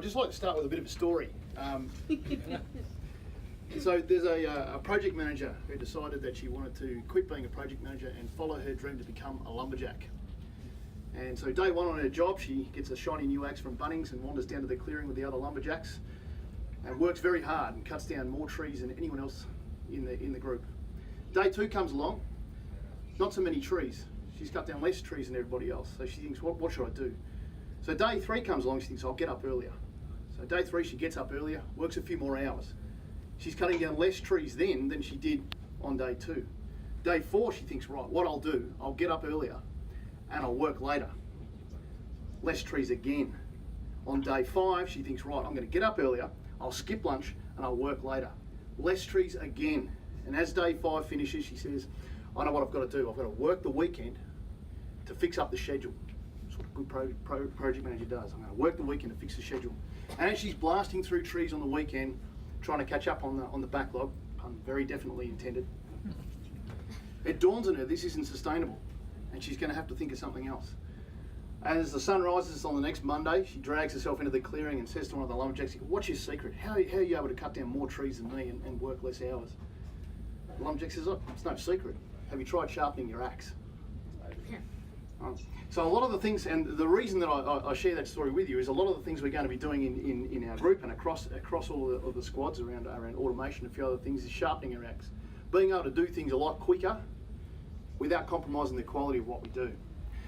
just like to start with a bit of a story. So there's a project manager who decided that she wanted to quit being a project manager and follow her dream to become a lumberjack. And so day one on her job, she gets a shiny new axe from Bunnings and wanders down to the clearing with the other lumberjacks and works very hard and cuts down more trees than anyone else in the group. Day two comes along, not so many trees. She's cut down less trees than everybody else. So she thinks, what should I do? So day three comes along, she thinks, I'll get up earlier. So day three, she gets up earlier, works a few more hours. She's cutting down less trees then than she did on day two. Day four, she thinks, right, what I'll do, I'll get up earlier and I'll work later. Less trees again. On day five, she thinks, right, I'm going to get up earlier, I'll skip lunch and I'll work later. Less trees again. And as day five finishes, she says, I know what I've got to do. I've got to work the weekend to fix up the schedule. That's what a good project manager does. I'm going to work the weekend to fix the schedule. And as she's blasting through trees on the weekend, trying to catch up on the backlog, pun very definitely intended, it dawns on her this isn't sustainable and she's going to have to think of something else. As the sun rises on the next Monday, she drags herself into the clearing and says to one of the lumberjacks, what's your secret? How are you able to cut down more trees than me and work less hours? The lumberjack says, oh, it's no secret. Have you tried sharpening your axe? So a lot of the things, and the reason that I share that story with you is a lot of the things we're going to be doing in our group and across all of the squads around automation and a few other things is sharpening our axe. Being able to do things a lot quicker without compromising the quality of what we do.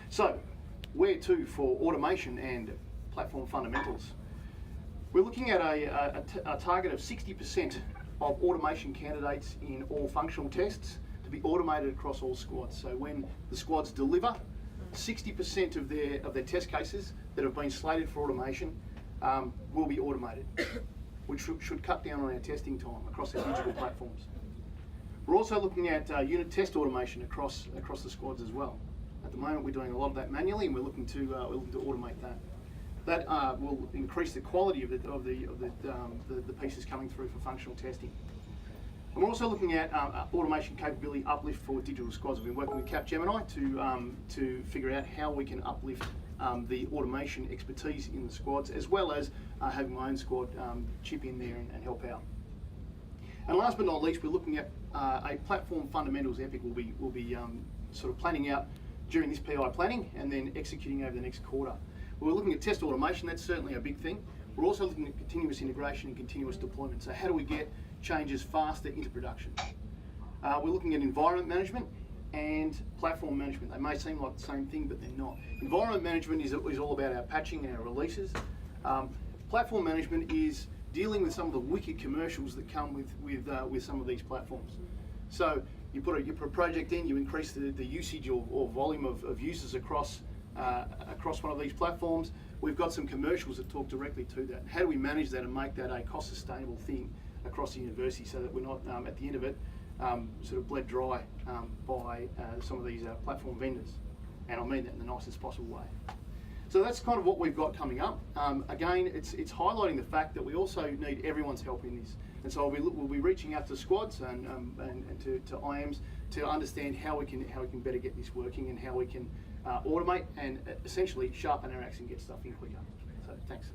So, where to for automation and platform fundamentals? We're looking at a target of 60% of automation candidates in all functional tests to be automated across all squads. So when the squads deliver, 60% of their test cases that have been slated for automation will be automated, which should cut down on our testing time across our digital platforms. We're also looking at unit test automation across the squads as well. At the moment, we're doing a lot of that manually, and we're looking to automate that. That will increase the quality of the pieces coming through for functional testing. And we're also looking at automation capability uplift for digital squads. We've been working with Capgemini to figure out how we can uplift the automation expertise in the squads, as well as having my own squad chip in there and help out. And last but not least, we're looking at a platform fundamentals epic we'll be sort of planning out during this PI planning and then executing over the next quarter. We're looking at test automation, that's certainly a big thing. We're also looking at continuous integration and continuous deployment. So how do we get changes faster into production? We're looking at environment management and platform management. They may seem like the same thing, but they're not. Environment management is all about our patching and our releases. Platform management is dealing with some of the wicked commercials that come with some of these platforms. So you put a project in, you increase the usage or volume of users across one of these platforms. We've got some commercials that talk directly to that. How do we manage that and make that a cost-sustainable thing across the university so that we're not, at the end of it, sort of bled dry by some of these platform vendors? And I mean that in the nicest possible way. So that's kind of what we've got coming up. Again, it's highlighting the fact that we also need everyone's help in this. And so we'll be reaching out to squads and to IMs to understand how we can better get this working and how we can automate and essentially sharpen our axe and get stuff in quicker. So thanks.